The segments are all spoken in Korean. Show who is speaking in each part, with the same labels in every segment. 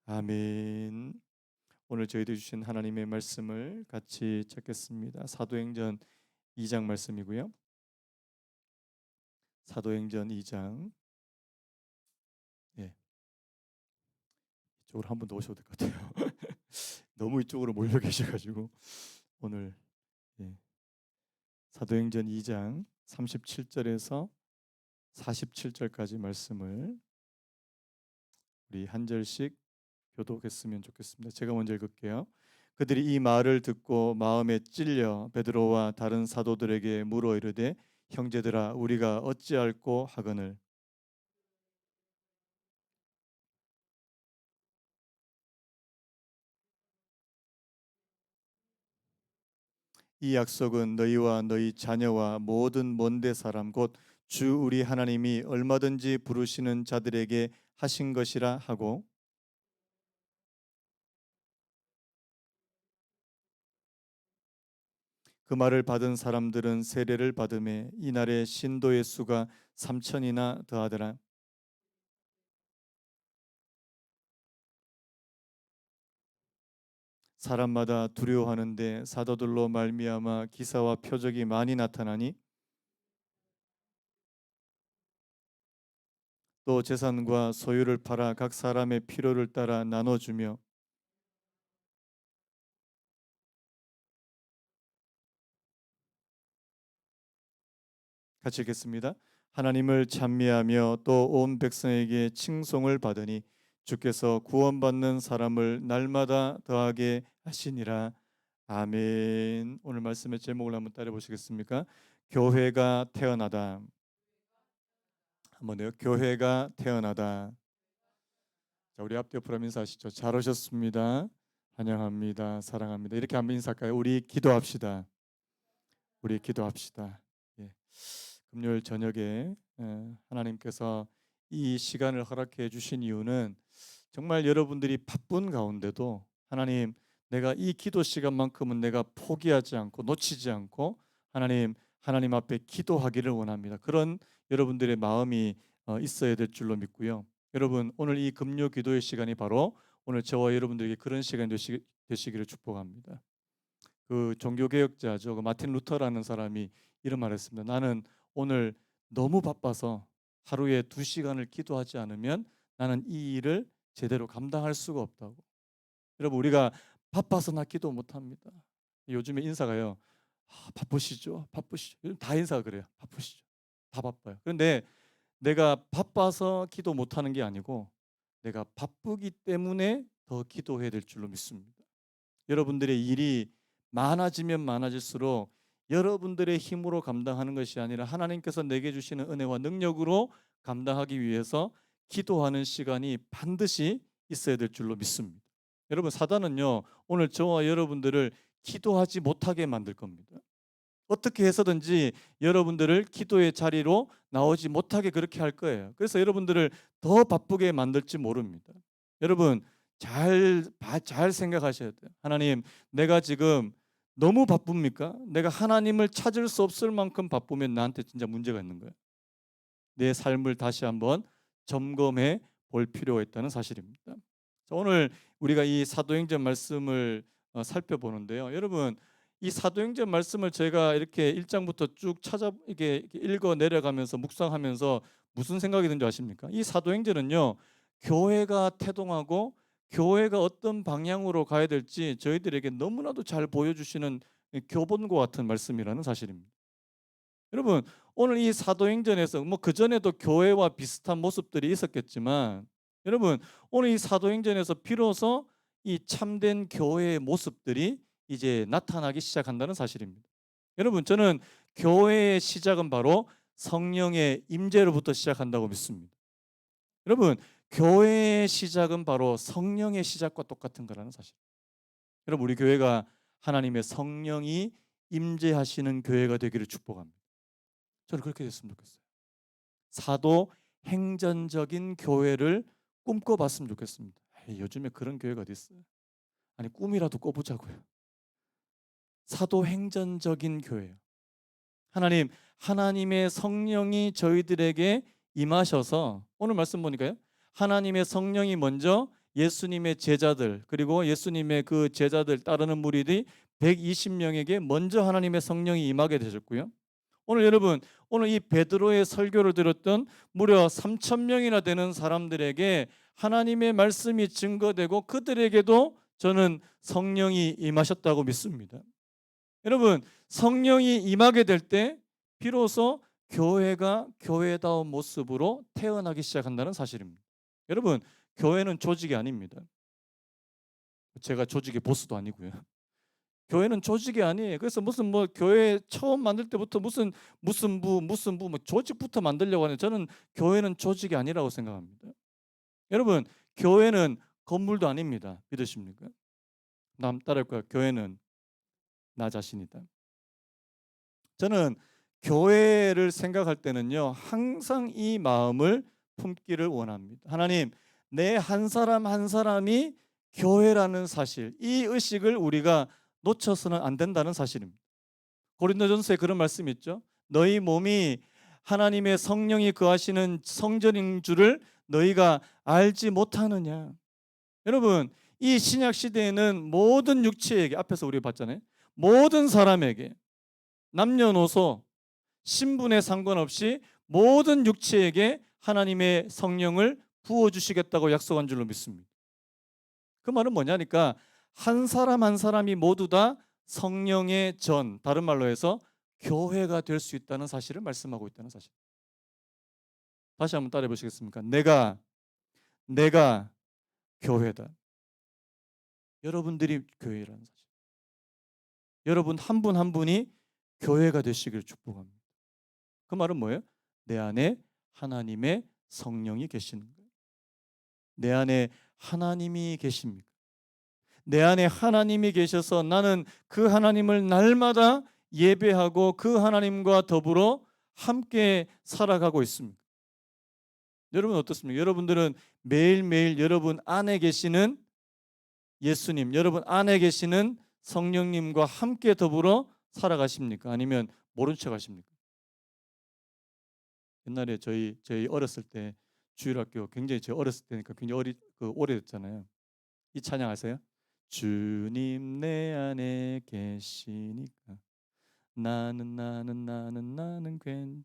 Speaker 1: 아멘. 오늘 저희들 주신 하나님의 말씀을 같이 찾겠습니다. 사도행전 2장 말씀이고요. 사도행전 2장. 예, 이쪽으로 한 번 더 오셔도 될 것 같아요. 너무 이쪽으로 몰려 계셔가지고 오늘 예, 사도행전 2장 37절에서 47절까지 말씀을 우리 한 절씩 교독했으면 좋겠습니다. 제가 먼저 읽을게요. 그들이 이 말을 듣고 마음에 찔려 베드로와 다른 사도들에게 물어 이르되 형제들아 우리가 어찌할꼬 하거늘. 이 약속은 너희와 너희 자녀와 모든 먼데 사람 곧 주 우리 하나님이 얼마든지 부르시는 자들에게 하신 것이라 하고 그 말을 받은 사람들은 세례를 받음에 이날의 신도의 수가 3천이나 더하더라. 사람마다 두려워하는데 사도들로 말미암아 기사와 표적이 많이 나타나니 또 재산과 소유를 팔아 각 사람의 필요를 따라 나눠주며 같이 읽겠습니다. 하나님을 찬미하며 또 온 백성에게 칭송을 받으니 주께서 구원받는 사람을 날마다 더하게 하시니라. 아멘. 오늘 말씀의 제목을 한번 따라 보시겠습니까? 교회가 태어나다. 한번 더요. 교회가 태어나다. 자, 우리 앞뒤 옆으로 인사하시죠. 잘 오셨습니다. 환영합니다. 사랑합니다. 이렇게 한번 인사할까요? 우리 기도합시다. 우리 기도합시다. 예. 금요일 저녁에 하나님께서 이 시간을 허락해 주신 이유는 정말 여러분들이 바쁜 가운데도 하나님 내가 이 기도 시간만큼은 내가 포기하지 않고 놓치지 않고 하나님 앞에 기도하기를 원합니다. 그런 여러분들의 마음이 있어야 될 줄로 믿고요. 여러분 오늘 이 금요 기도의 시간이 바로 오늘 저와 여러분들에게 그런 시간이 되시기를 축복합니다. 그 종교개혁자죠. 그 마틴 루터라는 사람이 이런 말을 했습니다. 나는 오늘 너무 바빠서 하루에 2시간을 기도하지 않으면 나는 이 일을 제대로 감당할 수가 없다고. 여러분 우리가 바빠서 나 기도 못합니다. 요즘에 인사가요. 바쁘시죠? 바쁘시죠? 다 인사가 그래요. 바쁘시죠? 다 바빠요. 그런데 내가 바빠서 기도 못하는 게 아니고 내가 바쁘기 때문에 더 기도해야 될 줄로 믿습니다. 여러분들의 일이 많아지면 많아질수록 여러분들의 힘으로 감당하는 것이 아니라 하나님께서 내게 주시는 은혜와 능력으로 감당하기 위해서 기도하는 시간이 반드시 있어야 될 줄로 믿습니다. 여러분 사단은요 오늘 저와 여러분들을 기도하지 못하게 만들 겁니다. 어떻게 해서든지 여러분들을 기도의 자리로 나오지 못하게 그렇게 할 거예요. 그래서 여러분들을 더 바쁘게 만들지 모릅니다. 여러분 잘 생각하셔야 돼요. 하나님, 내가 지금 너무 바쁩니까? 내가 하나님을 찾을 수 없을 만큼 바쁘면 나한테 진짜 문제가 있는 거예요. 내 삶을 다시 한번 점검해 볼 필요가 있다는 사실입니다. 자, 오늘 우리가 이 사도행전 말씀을 살펴보는데요. 여러분 이 사도행전 말씀을 제가 이렇게 1장부터 쭉 이게 읽어 내려가면서 묵상하면서 무슨 생각이 든지 아십니까? 이 사도행전은요. 교회가 태동하고 교회가 어떤 방향으로 가야 될지 저희들에게 너무나도 잘 보여주시는 교본과 같은 말씀이라는 사실입니다. 여러분 오늘 이 사도행전에서 뭐 그전에도 교회와 비슷한 모습들이 있었겠지만 여러분 오늘 이 사도행전에서 비로소 이 참된 교회의 모습들이 이제 나타나기 시작한다는 사실입니다. 여러분 저는 교회의 시작은 바로 성령의 임재로부터 시작한다고 믿습니다. 여러분 교회의 시작은 바로 성령의 시작과 똑같은 거라는 사실. 여러분 우리 교회가 하나님의 성령이 임재하시는 교회가 되기를 축복합니다. 저는 그렇게 됐으면 좋겠어요. 사도 행전적인 교회를 꿈꿔봤으면 좋겠습니다. 에이, 요즘에 그런 교회가 어디 있어요? 아니 꿈이라도 꿔보자고요. 사도 행전적인 교회요. 하나님의 성령이 저희들에게 임하셔서 오늘 말씀 보니까요. 하나님의 성령이 먼저 예수님의 제자들 그리고 예수님의 그 제자들 따르는 무리들이 120명에게 먼저 하나님의 성령이 임하게 되셨고요. 오늘 여러분, 오늘 이 베드로의 설교를 들었던 무려 3천 명이나 되는 사람들에게 하나님의 말씀이 증거되고 그들에게도 저는 성령이 임하셨다고 믿습니다. 여러분, 성령이 임하게 될 때 비로소 교회가 교회다운 모습으로 태어나기 시작한다는 사실입니다. 여러분, 교회는 조직이 아닙니다. 제가 조직의 보스도 아니고요. 교회는 조직이 아니에요. 그래서 무슨 뭐 교회 처음 만들 때부터 무슨 부 뭐 조직부터 만들려고 하는, 저는 교회는 조직이 아니라고 생각합니다. 여러분, 교회는 건물도 아닙니다. 믿으십니까? 남 따를 거야. 교회는 나 자신이다. 저는 교회를 생각할 때는요, 항상 이 마음을 품기를 원합니다. 하나님, 내 한 사람 한 사람이 교회라는 사실, 이 의식을 우리가 놓쳐서는 안 된다는 사실입니다. 고린도전서에 그런 말씀이 있죠. 너희 몸이 하나님의 성령이 거하시는 성전인 줄을 너희가 알지 못하느냐. 여러분, 이 신약 시대에는 모든 육체에게, 앞에서 우리 봤잖아요, 모든 사람에게 남녀노소 신분에 상관없이 모든 육체에게 하나님의 성령을 부어주시겠다고 약속한 줄로 믿습니다. 그 말은 뭐냐니까 한 사람 한 사람이 모두 다 성령의 전, 다른 말로 해서 교회가 될 수 있다는 사실을 말씀하고 있다는 사실. 다시 한번 따라해 보시겠습니까? 내가 교회다. 여러분들이 교회라는 사실. 여러분 한 분 한 분이 교회가 되시길 축복합니다. 그 말은 뭐예요? 내 안에 하나님의 성령이 계시는 거예요. 내 안에 하나님이 계십니까? 내 안에 하나님이 계셔서 나는 그 하나님을 날마다 예배하고 그 하나님과 더불어 함께 살아가고 있습니다. 여러분 어떻습니까? 여러분들은 매일매일 여러분 안에 계시는 예수님, 여러분 안에 계시는 성령님과 함께 더불어 살아가십니까? 아니면 모른 척 하십니까? 옛날에 저희 어렸을 때 주일학교, 굉장히 제 어렸을 때니까 굉장히 오래됐잖아요. 이 찬양 아세요? 주님 내 안에 계시니까 나는 괜찮.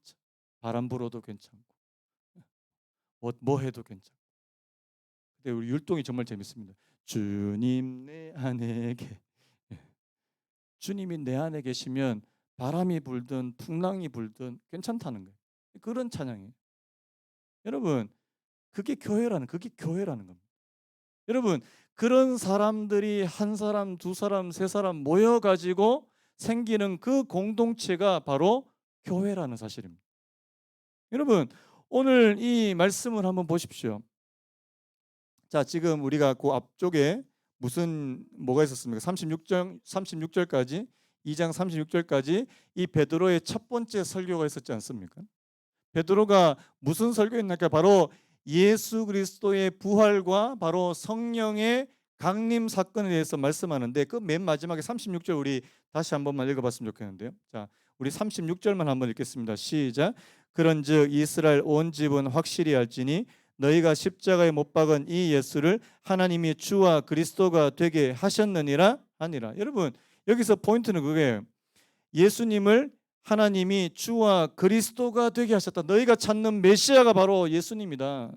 Speaker 1: 바람 불어도 괜찮고 뭐 해도 괜찮고. 근데 우리 율동이 정말 재밌습니다. 주님 내 안에 주님이 내 안에 계시면 바람이 불든 풍랑이 불든 괜찮다는 거예요. 그런 찬양이에요. 여러분, 그게 교회라는 겁니다. 여러분, 그런 사람들이 한 사람, 두 사람, 세 사람 모여 가지고 생기는 그 공동체가 바로 교회라는 사실입니다. 여러분, 오늘 이 말씀을 한번 보십시오. 자, 지금 우리가 그 앞쪽에 뭐가 있었습니까? 36절까지 2장 36절까지 이 베드로의 첫 번째 설교가 있었지 않습니까? 베드로가 무슨 설교했나까? 바로 예수 그리스도의 부활과 바로 성령의 강림 사건에 대해서 말씀하는데 그 맨 마지막에 36절 우리 다시 한 번만 읽어봤으면 좋겠는데요. 자, 우리 36절만 한번 읽겠습니다. 시작. 그런즉 이스라엘 온 집은 확실히 알지니 너희가 십자가에 못 박은 이 예수를 하나님이 주와 그리스도가 되게 하셨느니라 하니라. 여러분, 여기서 포인트는 그거예요. 예수님을 하나님이 주와 그리스도가 되게 하셨다. 너희가 찾는 메시아가 바로 예수님이다.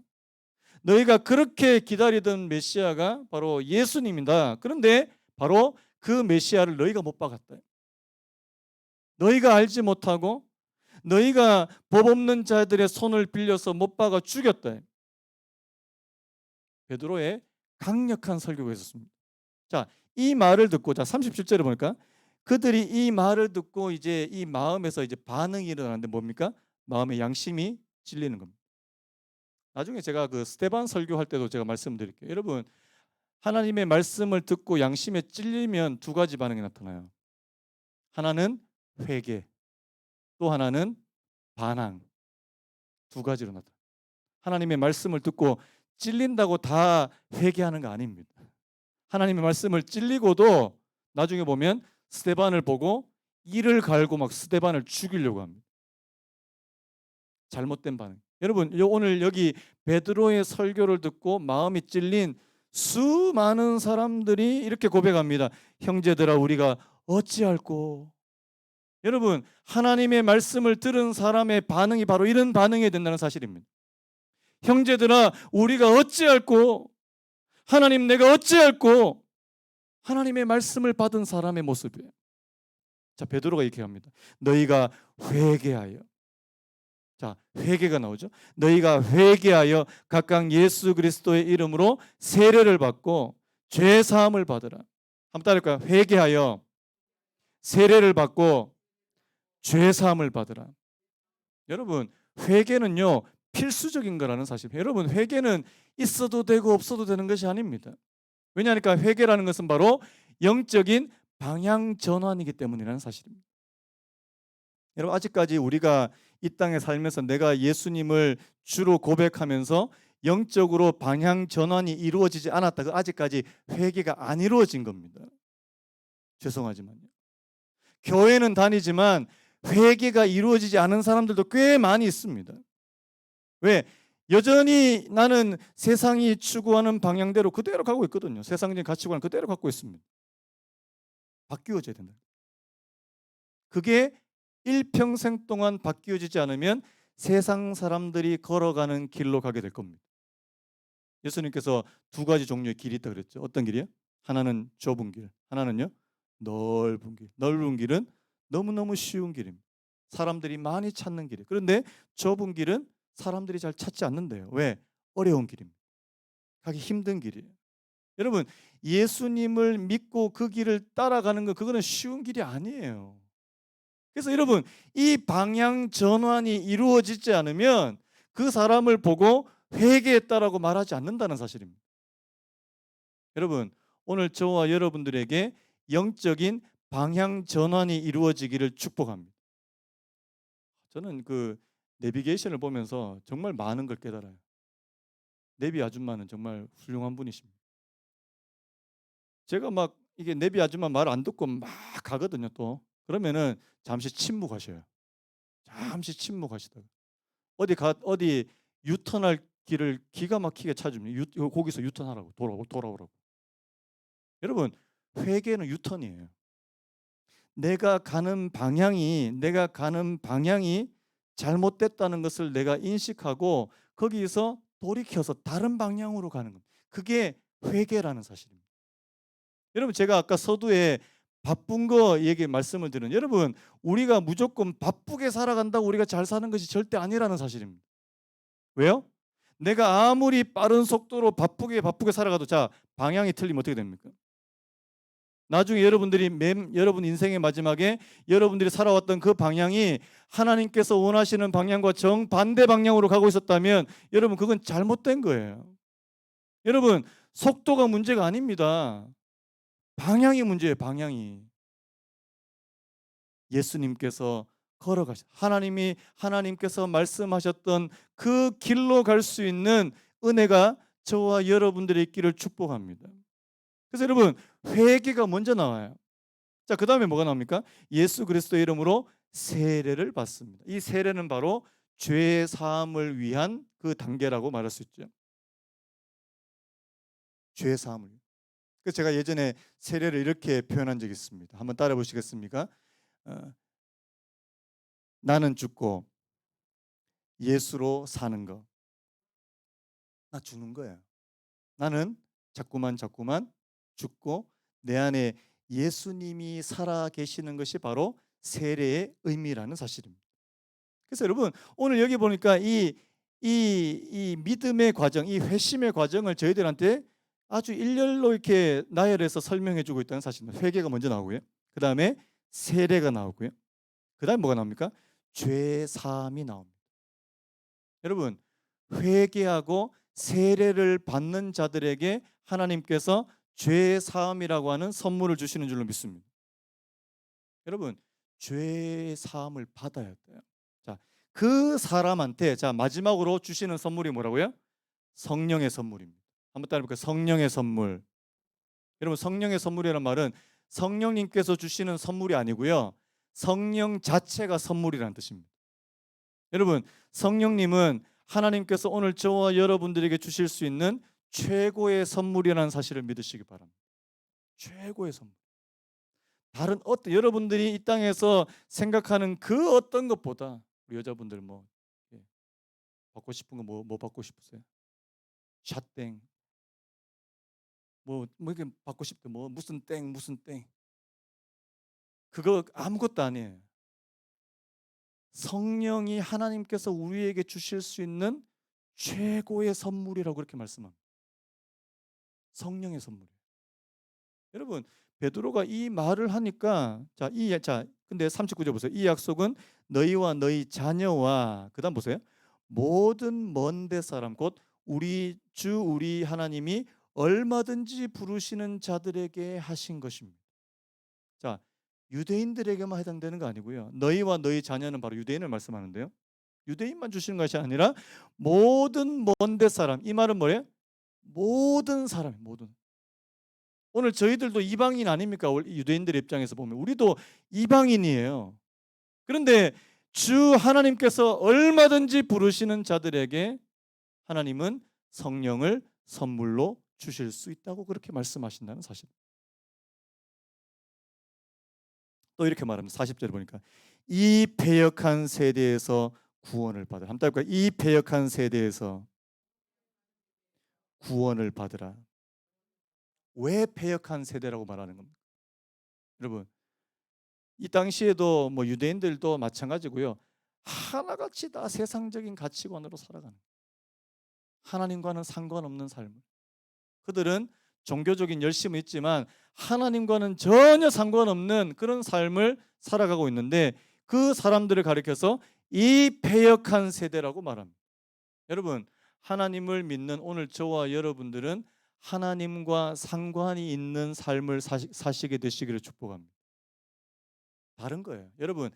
Speaker 1: 너희가 그렇게 기다리던 메시아가 바로 예수님이다. 그런데 바로 그 메시아를 너희가 못 박았다. 너희가 알지 못하고 너희가 법 없는 자들의 손을 빌려서 못 박아 죽였다. 베드로의 강력한 설교가 있었습니다. 자, 이 말을 듣고, 자 37절에 보니까 그들이 이 말을 듣고 이제 이 마음에서 이제 반응이 일어나는데 뭡니까? 마음의 양심이 찔리는 겁니다. 나중에 제가 그 스데반 설교할 때도 제가 말씀드릴게요. 여러분, 하나님의 말씀을 듣고 양심에 찔리면 두 가지 반응이 나타나요. 하나는 회개, 또 하나는 반항. 두 가지로 나타나요. 하나님의 말씀을 듣고 찔린다고 다 회개하는 거 아닙니다. 하나님의 말씀을 찔리고도 나중에 보면 스데반을 보고 이를 갈고 막 스데반을 죽이려고 합니다. 잘못된 반응. 여러분, 오늘 여기 베드로의 설교를 듣고 마음이 찔린 수많은 사람들이 이렇게 고백합니다. 형제들아 우리가 어찌할꼬. 여러분, 하나님의 말씀을 들은 사람의 반응이 바로 이런 반응이 된다는 사실입니다. 형제들아 우리가 어찌할꼬. 하나님 내가 어찌할꼬. 하나님의 말씀을 받은 사람의 모습이에요. 자, 베드로가 이렇게 합니다. 너희가 회개하여. 자, 회개가 나오죠. 너희가 회개하여 각각 예수 그리스도의 이름으로 세례를 받고 죄 사함을 받으라. 한번 따라할까요? 회개하여 세례를 받고 죄 사함을 받으라. 여러분, 회개는요 필수적인 거라는 사실. 여러분, 회개는 있어도 되고 없어도 되는 것이 아닙니다. 왜냐하니까 회개라는 것은 바로 영적인 방향 전환이기 때문이라는 사실입니다. 여러분, 아직까지 우리가 이 땅에 살면서 내가 예수님을 주로 고백하면서 영적으로 방향 전환이 이루어지지 않았다. 아직까지 회개가 안 이루어진 겁니다. 죄송하지만요. 교회는 다니지만 회개가 이루어지지 않은 사람들도 꽤 많이 있습니다. 왜? 여전히 나는 세상이 추구하는 방향대로 그대로 가고 있거든요. 세상적인 가치관을 그대로 갖고 있습니다. 바뀌어져야 된다. 그게 일평생 동안 바뀌어지지 않으면 세상 사람들이 걸어가는 길로 가게 될 겁니다. 예수님께서 두 가지 종류의 길이 있다 그랬죠. 어떤 길이요? 하나는 좁은 길, 하나는요 넓은 길. 넓은 길은 너무너무 쉬운 길입니다. 사람들이 많이 찾는 길이에요. 그런데 좁은 길은 사람들이 잘 찾지 않는데요. 왜? 어려운 길입니다. 가기 힘든 길이에요. 여러분, 예수님을 믿고 그 길을 따라가는 거 그거는 쉬운 길이 아니에요. 그래서 여러분, 이 방향 전환이 이루어지지 않으면 그 사람을 보고 회개했다라고 말하지 않는다는 사실입니다. 여러분, 오늘 저와 여러분들에게 영적인 방향 전환이 이루어지기를 축복합니다. 저는 그 내비게이션을 보면서 정말 많은 걸 깨달아요. 내비 아줌마는 정말 훌륭한 분이십니다. 제가 막 이게 내비 아줌마 말 안 듣고 막 가거든요. 또 그러면은 잠시 침묵하셔요. 잠시 침묵하시다가 어디 유턴할 길을 기가 막히게 찾으면 거기서 유턴하라고 돌아오라고. 여러분, 회개는 유턴이에요. 내가 가는 방향이 잘못됐다는 것을 내가 인식하고 거기서 돌이켜서 다른 방향으로 가는 겁니다. 그게 회개라는 사실입니다. 여러분, 제가 아까 서두에 바쁜 거 얘기 말씀을 드린, 여러분 우리가 무조건 바쁘게 살아간다고 우리가 잘 사는 것이 절대 아니라는 사실입니다. 왜요? 내가 아무리 빠른 속도로 바쁘게 살아가도 자 방향이 틀리면 어떻게 됩니까? 나중에 여러분 인생의 마지막에 여러분들이 살아왔던 그 방향이 하나님께서 원하시는 방향과 정반대 방향으로 가고 있었다면 여러분 그건 잘못된 거예요. 여러분, 속도가 문제가 아닙니다. 방향이 문제예요. 방향이. 예수님께서 하나님께서 말씀하셨던 그 길로 갈 수 있는 은혜가 저와 여러분들의 있기를 축복합니다. 그래서 여러분, 회개가 먼저 나와요. 자, 그다음에 뭐가 나옵니까? 예수 그리스도의 이름으로 세례를 받습니다. 이 세례는 바로 죄 사함을 위한 그 단계라고 말할 수 있죠. 죄 사함을. 그래서 제가 예전에 세례를 이렇게 표현한 적이 있습니다. 한번 따라 보시겠습니까? 나는 죽고 예수로 사는 거. 나 죽는 거예요. 나는 자꾸만 죽고 내 안에 예수님이 살아 계시는 것이 바로 세례의 의미라는 사실입니다. 그래서 여러분, 오늘 여기 보니까 이 믿음의 과정, 이 회심의 과정을 저희들한테 아주 일렬로 이렇게 나열해서 설명해 주고 있다는 사실입니다. 회개가 먼저 나오고요. 그 다음에 세례가 나오고요. 그 다음에 뭐가 나옵니까? 죄 사함이 나옵니다. 여러분, 회개하고 세례를 받는 자들에게 하나님께서 죄 사함이라고 하는 선물을 주시는 줄로 믿습니다. 여러분, 죄 사함을 받아야 돼요. 자, 그 사람한테 마지막으로 주시는 선물이 뭐라고요? 성령의 선물입니다. 한번 따라해볼까요? 성령의 선물. 여러분, 성령의 선물이라는 말은 성령님께서 주시는 선물이 아니고요, 성령 자체가 선물이라는 뜻입니다. 여러분, 성령님은 하나님께서 오늘 저와 여러분들에게 주실 수 있는 최고의 선물이라는 사실을 믿으시기 바랍니다. 최고의 선물. 다른 어떤 여러분들이 이 땅에서 생각하는 그 어떤 것보다 우리 여자분들 뭐 예, 받고 싶은 거 뭐 받고 싶으세요? 샷땡 뭐 이렇게 받고 싶대 뭐 무슨 땡 무슨 땡 그거 아무것도 아니에요. 성령이 하나님께서 우리에게 주실 수 있는 최고의 선물이라고 그렇게 말씀합니다. 성령의 선물이에요. 여러분 베드로가 이 말을 하니까 자 근데 39절 보세요. 이 약속은 너희와 너희 자녀와 그다음 보세요. 모든 먼 데 사람 곧 우리 하나님이 얼마든지 부르시는 자들에게 하신 것입니다. 자, 유대인들에게만 해당되는 거 아니고요. 너희와 너희 자녀는 바로 유대인을 말씀하는데요. 유대인만 주시는 것이 아니라 모든 먼 데 사람. 이 말은 뭐예요? 모든 사람, 모든. 오늘 저희들도 이방인 아닙니까? 유대인들 입장에서 보면 우리도 이방인이에요. 그런데 주 하나님께서 얼마든지 부르시는 자들에게 하나님은 성령을 선물로 주실 수 있다고 그렇게 말씀하신다는 사실. 또 이렇게 말합니다. 40절에 보니까 이 패역한 세대에서 구원을 받으라. 한번 따볼까요? 이 패역한 세대에서 구원을 받으라. 왜 패역한 세대라고 말하는 겁니까? 여러분 이 당시에도 뭐 유대인들도 마찬가지고요. 하나같이 다 세상적인 가치관으로 살아가는 하나님과는 상관없는 삶을 그들은 종교적인 열심은 있지만 하나님과는 전혀 상관없는 그런 삶을 살아가고 있는데 그 사람들을 가리켜서 이 패역한 세대라고 말합니다. 여러분 하나님을 믿는 오늘 저와 여러분들은 하나님과 상관이 있는 삶을 사시게 되시기를 축복합니다. 다른 거예요. 여러분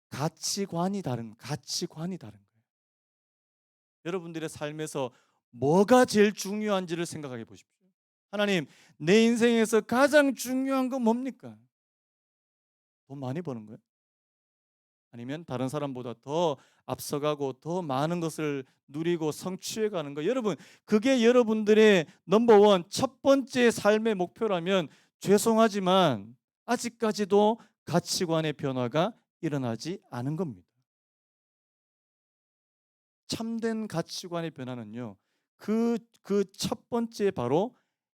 Speaker 1: 가치관이 다른 거예요. 여러분들의 삶에서 뭐가 제일 중요한지를 생각해 보십시오. 하나님, 내 인생에서 가장 중요한 건 뭡니까? 돈 많이 버는 거예요? 아니면 다른 사람보다 더 앞서가고 더 많은 것을 누리고 성취해 가는 거. 여러분, 그게 여러분들의 넘버원 첫 번째 삶의 목표라면 죄송하지만 아직까지도 가치관의 변화가 일어나지 않은 겁니다. 참된 가치관의 변화는요. 그 첫 번째 바로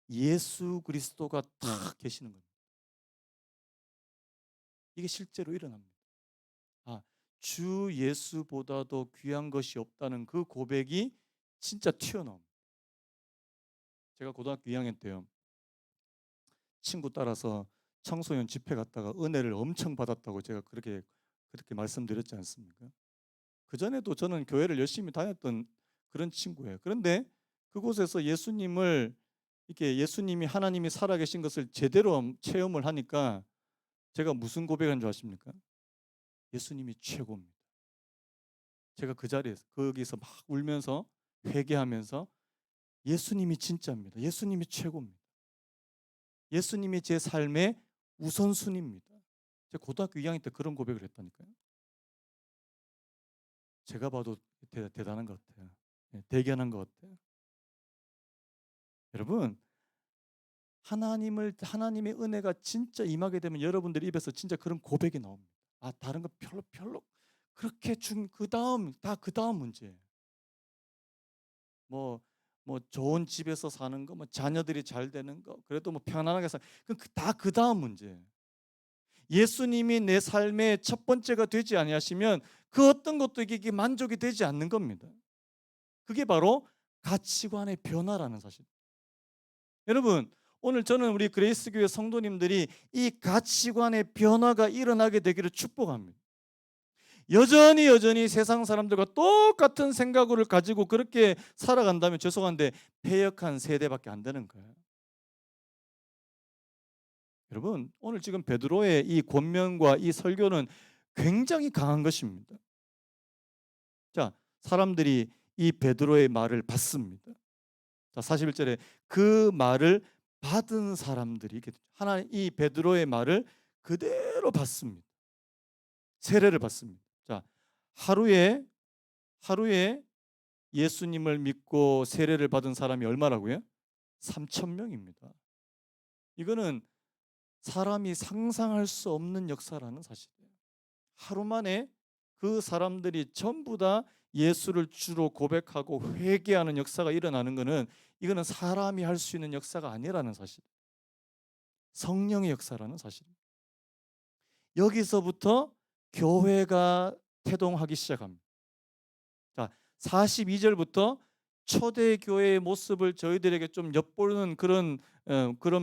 Speaker 1: 예수 그리스도가 딱 계시는 겁니다. 이게 실제로 일어납니다. 아, 주 예수보다도 귀한 것이 없다는 그 고백이 진짜 튀어나옵니다. 제가 고등학교 2학년 때요. 친구 따라서 청소년 집회 갔다가 은혜를 엄청 받았다고 제가 그렇게 말씀드렸지 않습니까? 그전에도 저는 교회를 열심히 다녔던 그런 친구예요. 그런데 그곳에서 예수님이 하나님이 살아계신 것을 제대로 체험을 하니까 제가 무슨 고백한 줄 아십니까? 예수님이 최고입니다. 제가 그 자리에서 거기서 막 울면서 회개하면서 예수님이 진짜입니다. 예수님이 최고입니다. 예수님이 제 삶의 우선순위입니다. 제가 고등학교 2학년 때 그런 고백을 했다니까요. 제가 봐도 대단한 것 같아요. 대견한 것 같아요. 여러분 하나님의 은혜가 진짜 임하게 되면 여러분들 입에서 진짜 그런 고백이 나옵니다. 아 다른 거 별로 그렇게 그 다음 문제예요. 뭐 좋은 집에서 사는 거, 뭐 자녀들이 잘 되는 거, 그래도 뭐 편안하게 다 그다음 문제예요. 예수님이 내 삶의 첫 번째가 되지 아니하시면 그 어떤 것도 이게 만족이 되지 않는 겁니다. 그게 바로 가치관의 변화라는 사실. 여러분 오늘 저는 우리 그레이스 교회 성도님들이 이 가치관의 변화가 일어나게 되기를 축복합니다. 여전히 세상 사람들과 똑같은 생각을 가지고 그렇게 살아간다면 죄송한데 패역한 세대밖에 안 되는 거예요. 여러분 오늘 지금 베드로의 이 권면과 이 설교는 굉장히 강한 것입니다. 자, 사람들이 이 베드로의 말을 받습니다. 자, 41절에 그 말을 받은 사람들이 이 베드로의 말을 그대로 받습니다. 세례를 받습니다. 자, 하루에 예수님을 믿고 세례를 받은 사람이 얼마라고요? 3천 명입니다. 이거는 사람이 상상할 수 없는 역사라는 사실이에요. 하루 만에 그 사람들이 전부 다 예수를 주로 고백하고 회개하는 역사가 일어나는 것은 이거는 사람이 할 수 있는 역사가 아니라는 사실. 성령의 역사라는 사실입니다. 여기서부터 교회가 태동하기 시작합니다. 자, 42절부터 초대교회의 모습을 저희들에게 좀 엿보는 그런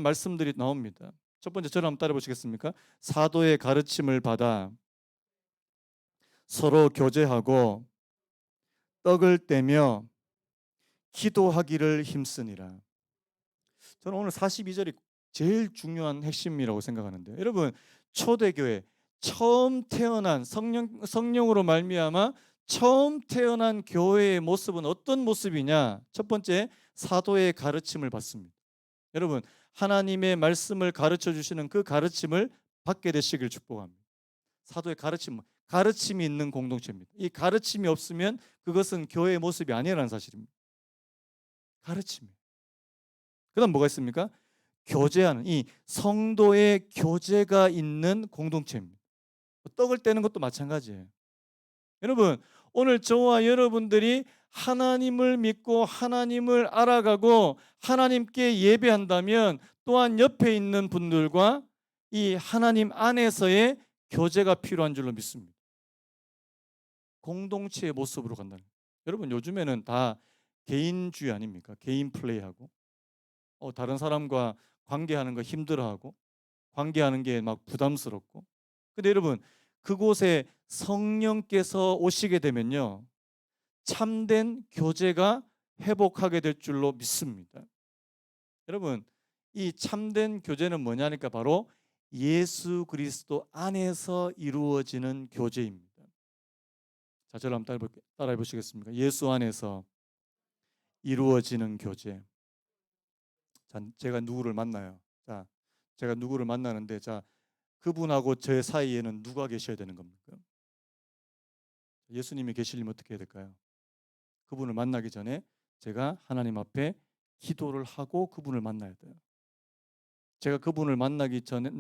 Speaker 1: 말씀들이 나옵니다. 첫 번째 저를 한번 따라 보시겠습니까? 사도의 가르침을 받아 서로 교제하고 떡을 떼며 기도하기를 힘쓰니라. 저는 오늘 42절이 제일 중요한 핵심이라고 생각하는데요. 여러분, 초대교회 처음 태어난 성령으로 말미암아 처음 태어난 교회의 모습은 어떤 모습이냐? 첫 번째, 사도의 가르침을 받습니다. 여러분, 하나님의 말씀을 가르쳐 주시는 그 가르침을 받게 되시길 축복합니다. 사도의 가르침이 있는 공동체입니다. 이 가르침이 없으면 그것은 교회의 모습이 아니라는 사실입니다. 가르침이. 그다음 뭐가 있습니까? 교제하는, 이 성도의 교제가 있는 공동체입니다. 떡을 떼는 것도 마찬가지예요. 여러분, 오늘 저와 여러분들이 하나님을 믿고 하나님을 알아가고 하나님께 예배한다면 또한 옆에 있는 분들과 이 하나님 안에서의 교제가 필요한 줄로 믿습니다. 공동체의 모습으로 간다는 거예요. 여러분, 요즘에는 다 개인주의 아닙니까? 개인 플레이하고 다른 사람과 관계하는 거 힘들어하고 관계하는 게 막 부담스럽고. 근데 여러분, 그곳에 성령께서 오시게 되면요, 참된 교제가 회복하게 될 줄로 믿습니다. 여러분, 이 참된 교제는 뭐냐니까 바로 예수 그리스도 안에서 이루어지는 교제입니다. 자, 저를 한번 따라해 보시겠습니까? 예수 안에서 이루어지는 교제. 자, 제가 누구를 만나요? 자, 제가 누구를 만나는데, 자, 그분하고 제 사이에는 누가 계셔야 되는 겁니까? 예수님이 계시려면 어떻게 해야 될까요? 그분을 만나기 전에 제가 하나님 앞에 기도를 하고 그분을 만나야 돼요. 제가 그분을 만나기 전에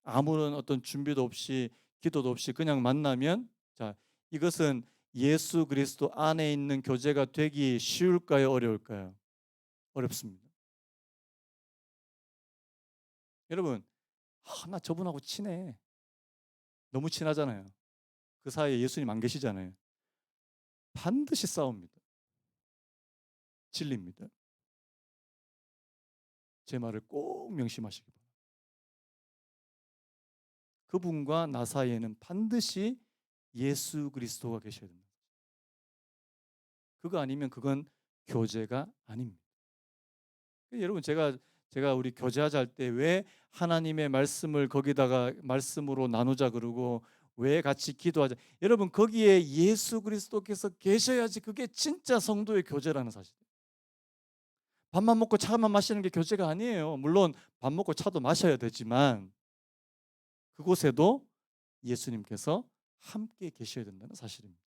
Speaker 1: 아무런 어떤 준비도 없이 기도도 없이 그냥 만나면, 자, 이것은 예수 그리스도 안에 있는 교제가 되기 쉬울까요? 어려울까요? 어렵습니다. 여러분, 나 저분하고 친해. 너무 친하잖아요. 그 사이에 예수님 안 계시잖아요. 반드시 싸웁니다. 질립니다. 제 말을 꼭 명심하시기 바랍니다. 그분과 나 사이에는 반드시 예수 그리스도가 계셔야 됩니다. 그거 아니면 그건 교제가 아닙니다. 여러분, 제가 우리 교제하자 할 때 왜 하나님의 말씀을 거기다가 말씀으로 나누자 그러고 왜 같이 기도하자. 여러분, 거기에 예수 그리스도께서 계셔야지 그게 진짜 성도의 교제라는 사실. 밥만 먹고 차만 마시는 게 교제가 아니에요. 물론 밥 먹고 차도 마셔야 되지만 그곳에도 예수님께서 함께 계셔야 된다는 사실입니다.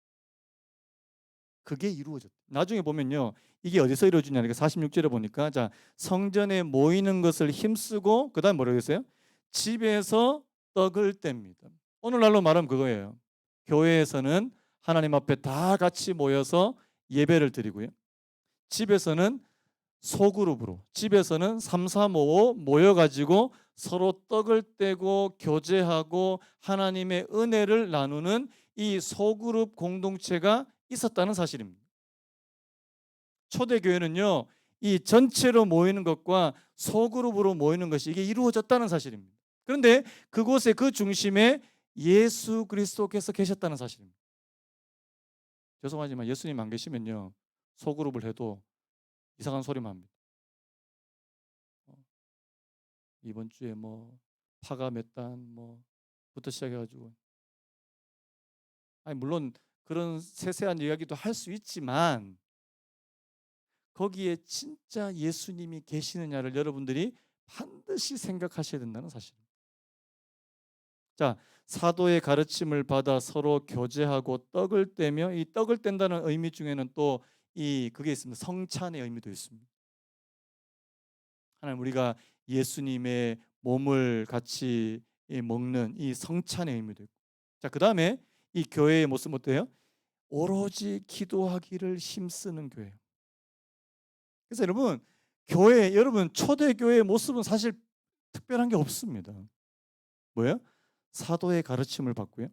Speaker 1: 그게 이루어졌다. 나중에 보면요, 이게 어디서 이루어지냐니까 46절에 보니까, 자, 성전에 모이는 것을 힘쓰고 그다음 뭐라고 했어요? 집에서 떡을 뗍니다. 오늘날로 말하면 그거예요. 교회에서는 하나님 앞에 다 같이 모여서 예배를 드리고요. 집에서는 소그룹으로, 집에서는 3, 4, 5 모여가지고 서로 떡을 떼고 교제하고 하나님의 은혜를 나누는 이 소그룹 공동체가 있었다는 사실입니다. 초대교회는요, 이 전체로 모이는 것과 소그룹으로 모이는 것이 이게 이루어졌다는 사실입니다. 그런데 그곳에 그 중심에 예수 그리스도께서 계셨다는 사실입니다. 죄송하지만 예수님 안 계시면요, 소그룹을 해도 이상한 소리만 합니다. 이번 주에 뭐 파가 몇 단 뭐부터 시작해가지고, 아니 물론 그런 세세한 이야기도 할 수 있지만 거기에 진짜 예수님이 계시느냐를 여러분들이 반드시 생각하셔야 된다는 사실입니다. 자, 사도의 가르침을 받아 서로 교제하고 떡을 떼며, 이 떡을 뗀다는 의미 중에는 또 그게 있습니다. 성찬의 의미도 있습니다. 하나님 우리가 예수님의 몸을 같이 먹는 이 성찬의 의미도 있고. 자, 그다음에 이 교회의 모습 어때요? 오로지 기도하기를 힘쓰는 교회. 그래서 여러분 교회 여러분 초대 교회의 모습은 사실 특별한 게 없습니다. 뭐예요? 사도의 가르침을 받고요.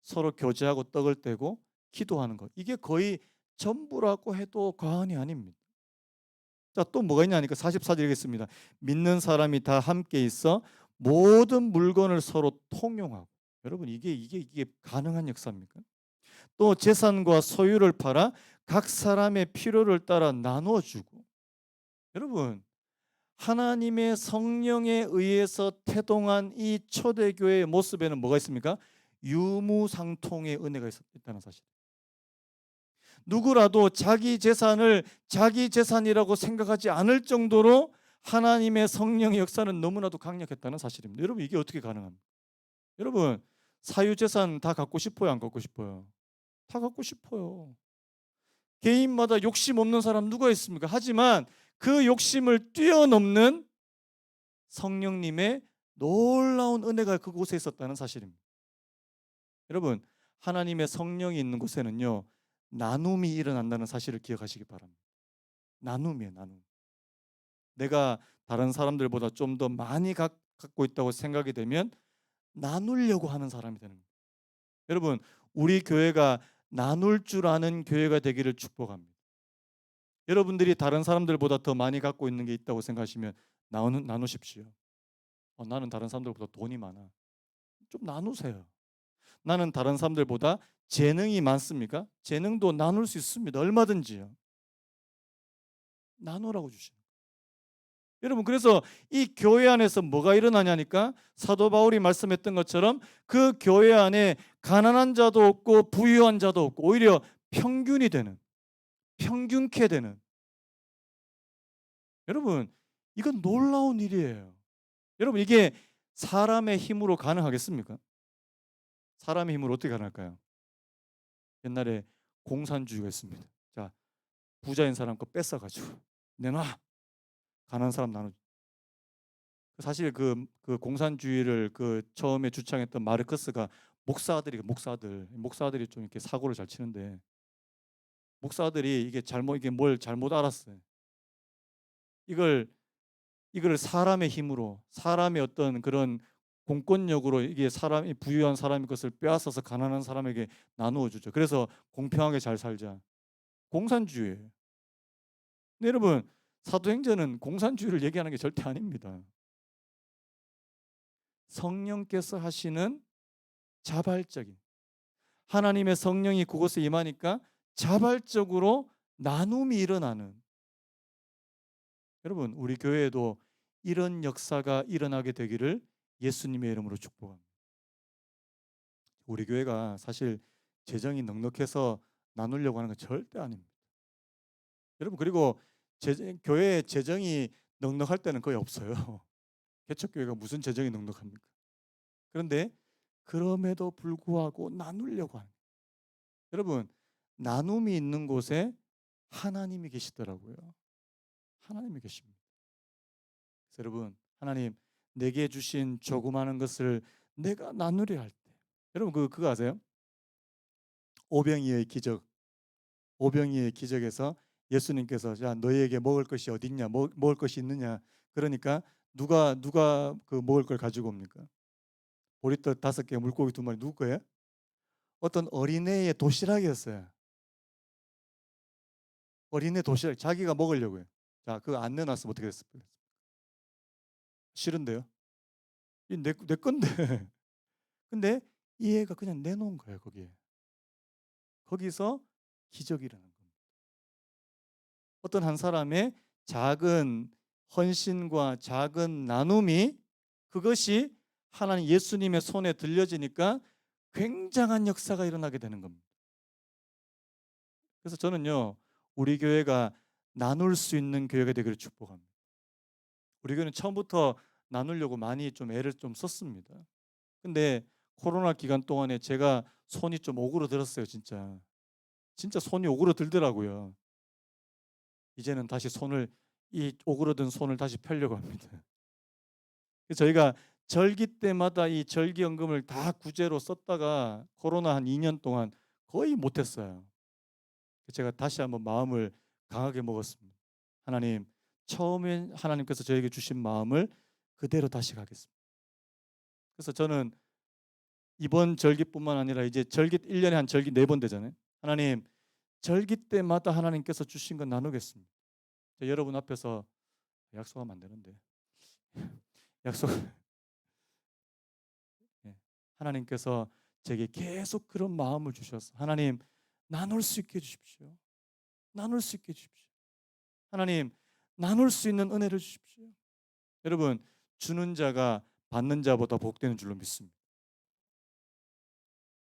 Speaker 1: 서로 교제하고 떡을 떼고 기도하는 것. 이게 거의 전부라고 해도 과언이 아닙니다. 자, 또 뭐가 있냐니까 44절 읽겠습니다. 믿는 사람이 다 함께 있어 모든 물건을 서로 통용하고. 여러분 이게 가능한 역사입니까? 또 재산과 소유를 팔아 각 사람의 필요를 따라 나누어 주고. 여러분 하나님의 성령에 의해서 태동한 이 초대교회의 모습에는 뭐가 있습니까? 유무상통의 은혜가 있다는 사실. 누구라도 자기 재산을 자기 재산이라고 생각하지 않을 정도로 하나님의 성령의 역사는 너무나도 강력했다는 사실입니다. 여러분 이게 어떻게 가능합니까? 여러분 사유재산 다 갖고 싶어요, 안 갖고 싶어요? 다 갖고 싶어요. 개인마다 욕심 없는 사람 누가 있습니까? 하지만 그 욕심을 뛰어넘는 성령님의 놀라운 은혜가 그곳에 있었다는 사실입니다. 여러분 하나님의 성령이 있는 곳에는요 나눔이 일어난다는 사실을 기억하시기 바랍니다. 나눔이에요, 나눔. 내가 다른 사람들보다 좀 더 많이 갖고 있다고 생각이 되면 나누려고 하는 사람이 되는 거예요. 여러분 우리 교회가 나눌 줄 아는 교회가 되기를 축복합니다. 여러분들이 다른 사람들보다 더 많이 갖고 있는 게 있다고 생각하시면 나누십시오. 나는 다른 사람들보다 돈이 많아. 좀 나누세요. 나는 다른 사람들보다 재능이 많습니까? 재능도 나눌 수 있습니다. 얼마든지요. 나누라고 주시는. 여러분 그래서 이 교회 안에서 뭐가 일어나냐니까 사도 바울이 말씀했던 것처럼 그 교회 안에 가난한 자도 없고 부유한 자도 없고 오히려 평균이 되는 평균케 되는 여러분 이건 놀라운 일이에요. 여러분 이게 사람의 힘으로 가능하겠습니까? 사람의 힘으로 어떻게 가능할까요? 옛날에 공산주의가 있습니다. 자, 부자인 사람 거 뺏어가지고 내놔. 가난한 사람 나눠. 사실 그 공산주의를 그 처음에 주창했던 마르크스가 목사들이 좀 이렇게 사고를 잘 치는데 목사들이 이게 뭘 잘못 알았어요. 이걸 사람의 힘으로 사람의 어떤 그런 공권력으로 이게 사람이 부유한 사람의 것을 빼앗아서 가난한 사람에게 나누어 주죠. 그래서 공평하게 잘 살자. 공산주의예요. 근데 여러분 사도행전은 공산주의를 얘기하는 게 절대 아닙니다. 성령께서 하시는 자발적인 하나님의 성령이 그곳에 임하니까 자발적으로 나눔이 일어나는 여러분 우리 교회에도 이런 역사가 일어나게 되기를 예수님의 이름으로 축복합니다. 우리 교회가 사실 재정이 넉넉해서 나누려고 하는 건 절대 아닙니다. 여러분 그리고 교회에 재정이 넉넉할 때는 거의 없어요. 개척교회가 무슨 재정이 넉넉합니까? 그런데 그럼에도 불구하고 나누려고 하는 여러분 나눔이 있는 곳에 하나님이 계시더라고요. 하나님이 계십니다. 그래서 여러분 하나님 내게 주신 조그마한 것을 내가 나누려 할 때 여러분 그거 아세요? 오병이어의 기적 오병이어의 기적에서 예수님께서 야 너희에게 먹을 것이 어디 있냐 먹을 것이 있느냐 그러니까 누가 그 먹을 걸 가지고 옵니까? 보리떡 5개 물고기 2마리 누구 거예요? 어떤 어린애의 도시락이었어요. 어린애 도시락 자기가 먹으려고요. 자 그거 안 내놨으면 어떻게 됐을까요? 싫은데요? 이 내 건데 근데 이 애가 그냥 내놓은 거예요 거기에. 거기서 기적이 일어난 겁니다. 어떤 한 사람의 작은 헌신과 작은 나눔이 그것이 하나님 예수님의 손에 들려지니까 굉장한 역사가 일어나게 되는 겁니다. 그래서 저는요 우리 교회가 나눌 수 있는 교회가 되기를 축복합니다. 우리 교회는 처음부터 나누려고 많이 좀 애를 좀 썼습니다. 근데 코로나 기간 동안에 제가 손이 좀 오그러들었어요 진짜. 진짜 손이 오그러들더라고요. 이제는 다시 손을 이 오그러든 손을 다시 펴려고 합니다. 그래서 저희가 절기 때마다 이 절기연금을 다 구제로 썼다가 코로나 한 2년 동안 거의 못했어요. 제가 다시 한번 마음을 강하게 먹었습니다. 하나님, 처음에 하나님께서 저에게 주신 마음을 그대로 다시 가겠습니다. 그래서 저는 이번 절기뿐만 아니라 이제 절기 1년에 한 절기 4번 되잖아요. 하나님, 절기 때마다 하나님께서 주신 건 나누겠습니다. 여러분 앞에서 약속하면 안 되는데 약속 예. 하나님께서 제게 계속 그런 마음을 주셔서 하나님 나눌 수 있게 해주십시오. 나눌 수 있게 해주십시오. 하나님 나눌 수 있는 은혜를 주십시오. 여러분 주는 자가 받는 자보다 복되는 줄로 믿습니다.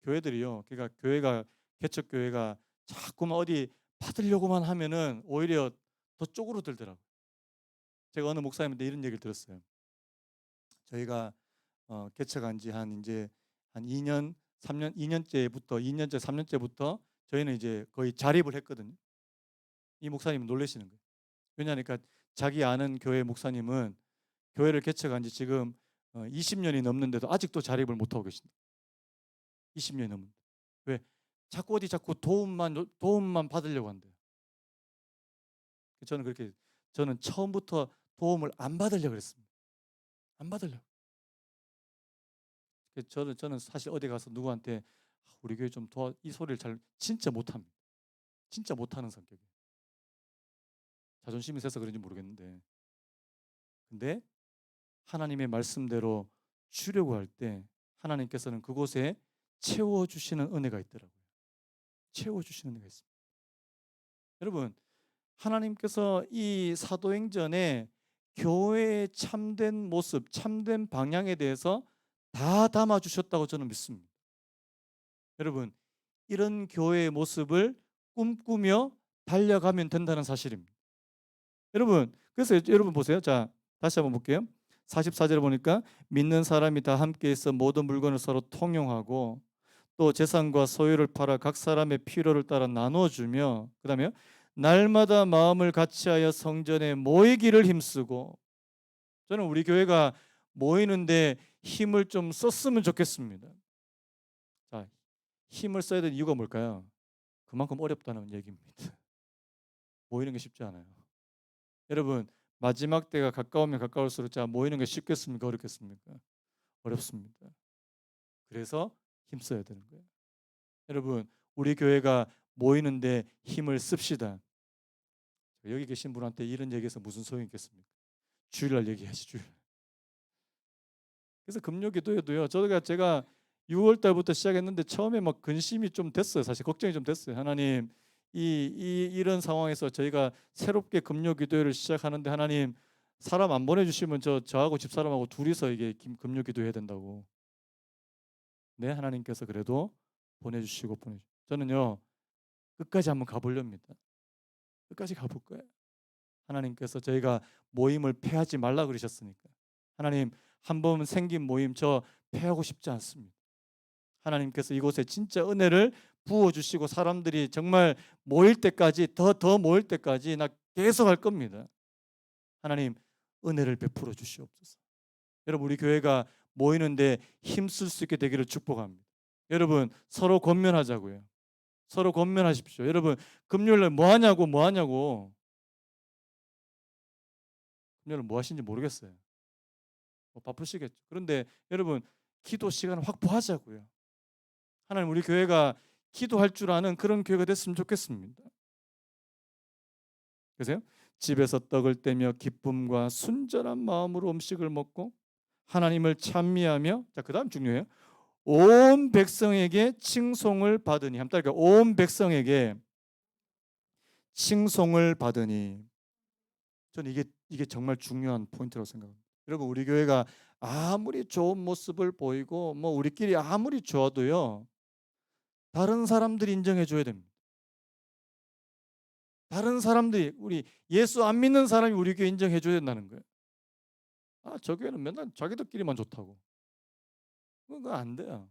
Speaker 1: 교회들이요. 그러니까 교회가 개척 교회가 자꾸만 어디 받으려고만 하면은 오히려 더 쪼그러들더라고요. 제가 어느 목사님한테 이런 얘기를 들었어요. 저희가 개척한 지 한 이제 한 2년, 3년, 2년째부터 2년째, 3년째부터 저희는 이제 거의 자립을 했거든요. 이 목사님은 놀라시는 거예요. 왜냐하니까 자기 아는 교회 목사님은 교회를 개척한 지 지금 20년이 넘는데도 아직도 자립을 못 하고 계신다. 20년이 넘는데. 왜? 자꾸 어디 자꾸 도움만 받으려고 한대요. 저는 그렇게 저는 처음부터 도움을 안 받으려고 그랬습니다. 안 받으려고. 저는 사실 어디 가서 누구한테 우리 교회 좀 도와 이 소리를 잘 진짜 못합니다. 진짜 못하는 성격이에요. 자존심이 세서 그런지 모르겠는데. 근데 하나님의 말씀대로 주려고 할 때 하나님께서는 그곳에 채워주시는 은혜가 있더라고요. 채워주시는 은혜가 있습니다. 여러분 하나님께서 이 사도행전에 교회의 참된 모습, 참된 방향에 대해서 다 담아주셨다고 저는 믿습니다. 여러분 이런 교회의 모습을 꿈꾸며 달려가면 된다는 사실입니다. 여러분 그래서 여러분 보세요. 자 다시 한번 볼게요. 44절에 보니까 믿는 사람이 다 함께 있어 모든 물건을 서로 통용하고 또 재산과 소유를 팔아 각 사람의 필요를 따라 나눠주며 그 다음에 날마다 마음을 같이하여 성전에 모이기를 힘쓰고 저는 우리 교회가 모이는데 힘을 좀 썼으면 좋겠습니다. 자, 힘을 써야 되는 이유가 뭘까요? 그만큼 어렵다는 얘기입니다. 모이는 게 쉽지 않아요. 여러분 마지막 때가 가까우면 가까울수록 자 모이는 게 쉽겠습니까? 어렵겠습니까? 어렵습니다. 그래서 힘써야 되는 거예요. 여러분 우리 교회가 모이는데 힘을 씁시다. 여기 계신 분한테 이런 얘기해서 무슨 소용이 있겠습니까? 주일날 얘기하시 주일. 그래서 금요기도에도요. 제가 6월 달부터 시작했는데 처음에 막 근심이 좀 됐어요. 사실 걱정이 좀 됐어요. 하나님 이런 상황에서 저희가 새롭게 금요기도회를 시작하는데 하나님 사람 안 보내주시면 저하고 집사람하고 둘이서 이게 금요기도해야 된다고. 네 하나님께서 그래도 보내주시고 저는요 끝까지 한번 가보렵니다. 끝까지 가볼 거예요. 하나님께서 저희가 모임을 폐하지 말라 그러셨으니까. 하나님 한 번 생긴 모임 저 폐하고 싶지 않습니다. 하나님께서 이곳에 진짜 은혜를 부어주시고 사람들이 정말 모일 때까지 더 모일 때까지 나 계속 할 겁니다. 하나님 은혜를 베풀어 주시옵소서. 여러분 우리 교회가 모이는데 힘쓸 수 있게 되기를 축복합니다. 여러분 서로 권면하자고요. 서로 권면하십시오. 여러분 금요일날 뭐 하냐고 금요일 뭐 하시는지 모르겠어요. 바쁘시겠죠. 그런데 여러분 기도 시간을 확보하자고요. 하나님 우리 교회가 기도할 줄 아는 그런 교회가 됐으면 좋겠습니다. 그래서요. 집에서 떡을 떼며 기쁨과 순전한 마음으로 음식을 먹고 하나님을 찬미하며 자 그다음 중요해요. 온 백성에게 칭송을 받으니 한번 따라할까요? 온 백성에게 칭송을 받으니 저는 이게 정말 중요한 포인트라고 생각합니다. 여러분 우리 교회가 아무리 좋은 모습을 보이고 뭐 우리끼리 아무리 좋아도요. 다른 사람들이 인정해 줘야 됩니다. 다른 사람들이 우리 예수 안 믿는 사람이 우리 교회 인정해 줘야 된다는 거예요. 아, 저 교회는 맨날 자기들끼리만 좋다고. 그거 안 돼요.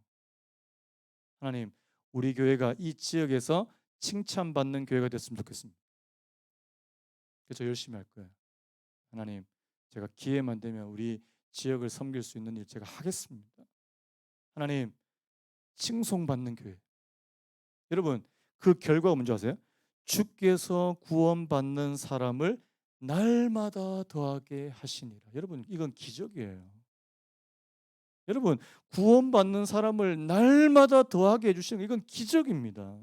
Speaker 1: 하나님, 우리 교회가 이 지역에서 칭찬받는 교회가 됐으면 좋겠습니다. 그래서 열심히 할 거예요. 하나님, 제가 기회만 되면 우리 지역을 섬길 수 있는 일 제가 하겠습니다. 하나님, 칭송받는 교회. 여러분, 그 결과가 뭔지 아세요? 주께서 구원받는 사람을 날마다 더하게 하시니라. 여러분, 이건 기적이에요. 여러분, 구원받는 사람을 날마다 더하게 해주시는 거, 이건 기적입니다.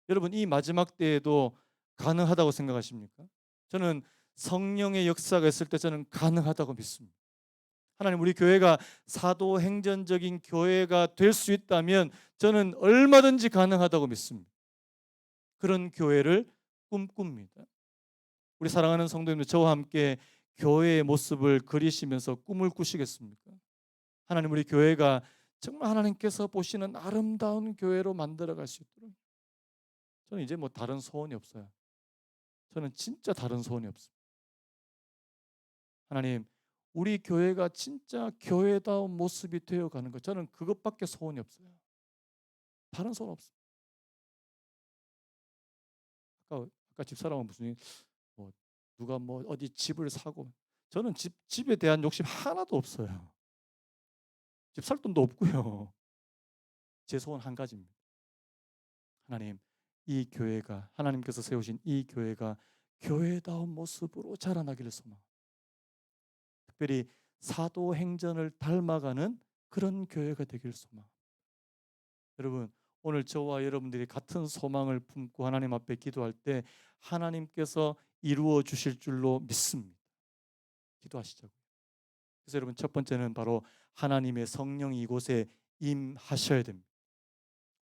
Speaker 1: 여러분, 이 마지막 때에도 가능하다고 생각하십니까? 저는 성령의 역사가 있을 때 저는 가능하다고 믿습니다. 하나님, 우리 교회가 사도행전적인 교회가 될 수 있다면 저는 얼마든지 가능하다고 믿습니다. 그런 교회를 꿈꿉니다. 우리 사랑하는 성도님들, 저와 함께 교회의 모습을 그리시면서 꿈을 꾸시겠습니까? 하나님, 우리 교회가 정말 하나님께서 보시는 아름다운 교회로 만들어갈 수 있도록. 저는 이제 뭐 다른 소원이 없어요. 저는 진짜 다른 소원이 없습니다. 하나님, 우리 교회가 진짜 교회다운 모습이 되어가는 것, 저는 그것밖에 소원이 없어요. 다른 소원 없습니다. 아까 집사람은 무슨 뭐 누가 뭐 어디 집을 사고, 저는 집에 대한 욕심 하나도 없어요. 집 살 돈도 없고요. 제 소원 한 가지입니다. 하나님, 이 교회가, 하나님께서 세우신 이 교회가 교회다운 모습으로 자라나기를 소망합니다. 특별히 사도행전을 닮아가는 그런 교회가 되기를 소망합니다. 여러분, 오늘 저와 여러분들이 같은 소망을 품고 하나님 앞에 기도할 때 하나님께서 이루어 주실 줄로 믿습니다. 기도하시자고요. 그래서 여러분, 첫 번째는 바로 하나님의 성령이 이곳에 임하셔야 됩니다.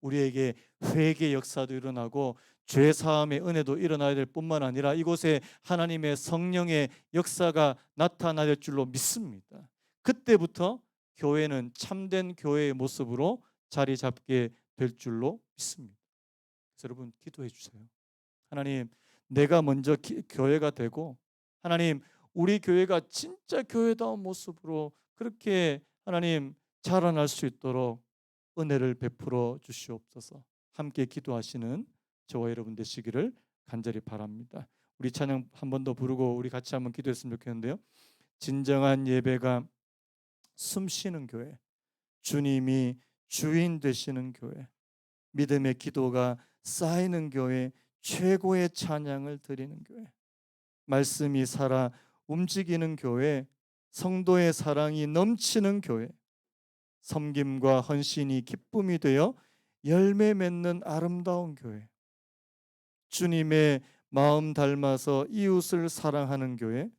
Speaker 1: 우리에게 회개 역사도 일어나고 죄 사함의 은혜도 일어나야 될 뿐만 아니라 이곳에 하나님의 성령의 역사가 나타나야 될 줄로 믿습니다. 그때부터 교회는 참된 교회의 모습으로 자리 잡게 될 줄로 믿습니다. 그래서 여러분, 기도해 주세요. 하나님, 내가 먼저 교회가 되고, 하나님, 우리 교회가 진짜 교회다운 모습으로 그렇게 하나님 자라날 수 있도록 은혜를 베풀어 주시옵소서. 함께 기도하시는 저와 여러분 되시기를 간절히 바랍니다. 우리 찬양 한 번 더 부르고 우리 같이 한번 기도했으면 좋겠는데요. 진정한 예배가 숨쉬는 교회, 주님이 주인 되시는 교회, 믿음의 기도가 쌓이는 교회, 최고의 찬양을 드리는 교회, 말씀이 살아 움직이는 교회, 성도의 사랑이 넘치는 교회, 섬김과 헌신이 기쁨이 되어 열매 맺는 아름다운 교회, 주님의 마음 닮아서 이웃을 사랑하는 교회,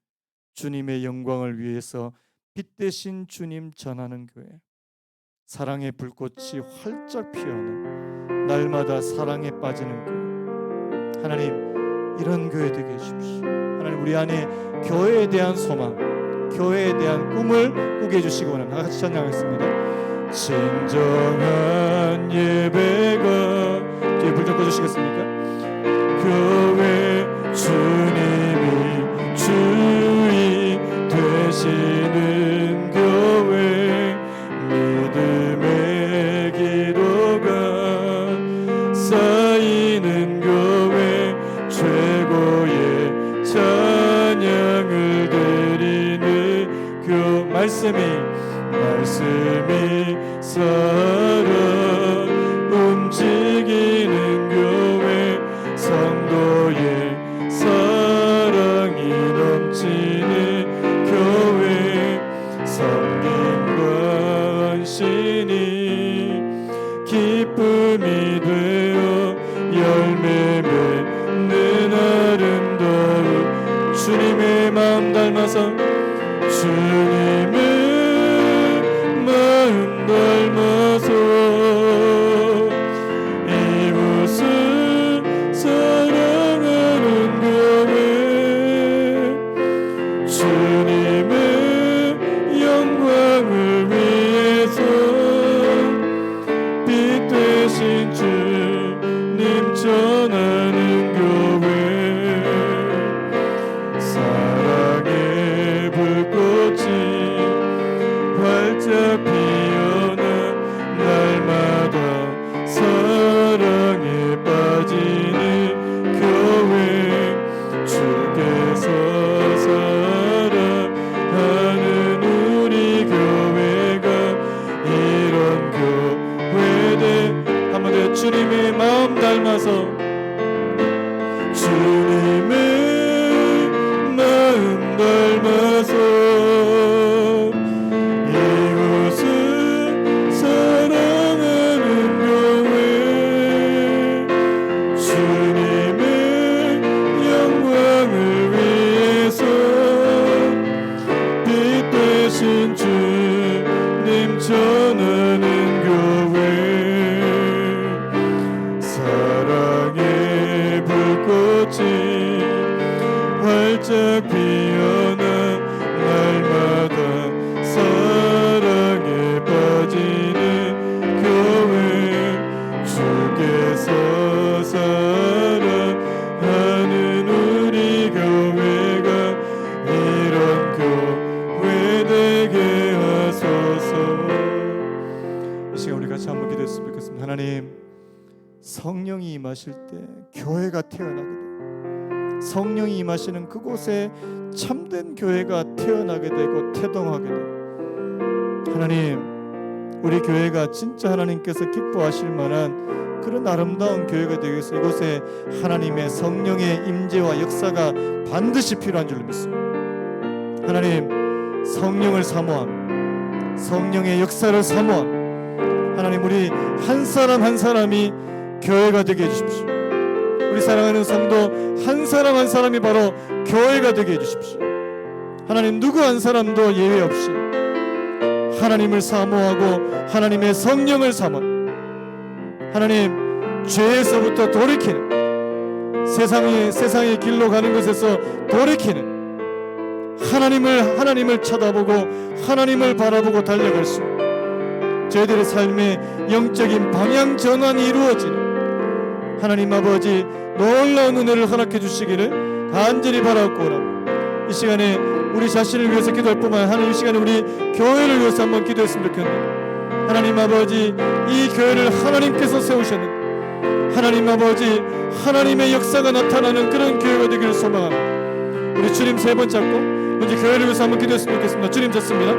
Speaker 1: 주님의 영광을 위해서 빛 대신 주님 전하는 교회, 사랑의 불꽃이 활짝 피어나 날마다 사랑에 빠지는 교회. 하나님, 이런 교회 되게 해주십시오. 하나님, 우리 안에 교회에 대한 소망, 교회에 대한 꿈을 꾸게 해주시기 원합니다. 같이 찬양하겠습니다. 진정한 예배가, 뒤에 불 좀 꺼주시겠습니까? 교회 주님이 주인 되시는 교회, 믿음의 기도가 쌓이는 교회, 최고의 찬양을 드리는 교회, 말씀이 살아 움직이는 교회, 성도의 사랑이 넘치는 교회, 섬김과 헌신이 기쁨이 되어 열매 맺는 아름다운 주님의 마음 닮아서, 주님의 마음 닮아서 이웃을 사랑하는 교회, 주님의 영광을 위해서 빛 되신 주님 전하는 교회, 사랑의 불꽃이 활짝 피어나 날 오신 주님 전하는 교회, 사랑의 불꽃이 활짝 피어나 날마다 사랑에 빠지는 교회, 주께서 사랑하는 우리 교회가 이런 교회 되게 하소서. 이 시간 우리 같이 한번 기도했으면 좋겠습니다. 하나님, 성령이 임하실 때 교회가 태어나게 되고, 성령이 임하시는 그곳에 참된 교회가 태어나게 되고 태동하게 되고, 하나님, 우리 교회가 진짜 하나님께서 기뻐하실 만한 그런 아름다운 교회가 되기 위해서 이곳에 하나님의 성령의 임재와 역사가 반드시 필요한 줄 믿습니다. 하나님, 성령을 사모함, 성령의 역사를 사모함. 하나님, 우리 한 사람 한 사람이 교회가 되게 해주십시오. 우리 사랑하는 성도 한 사람 한 사람이 바로 교회가 되게 해주십시오. 하나님, 누구 한 사람도 예외 없이 하나님을 사모하고 하나님의 성령을 사모, 하나님, 죄에서부터 돌이키는, 세상의 길로 가는 것에서 돌이키는, 하나님을 쳐다보고 하나님을 바라보고 달려갈 수, 저희들의 삶의 영적인 방향 전환이 이루어지는 하나님 아버지 놀라운 은혜를 허락해 주시기를 간절히 바라고 원합니다. 이 시간에 우리 자신을 위해서 기도할 뿐만 아니라 하나님, 이 시간에 우리 교회를 위해서 한번 기도했으면 좋겠네요. 하나님 아버지, 이 교회를 하나님께서 세우셨는데 하나님 아버지, 하나님의 역사가 나타나는 그런 교회가 되기를 소망합니다. 우리 주님 세 번 잡고 먼저 교회를 위해서 한번 기도했으면 좋겠습니다. 주님, 좋습니다.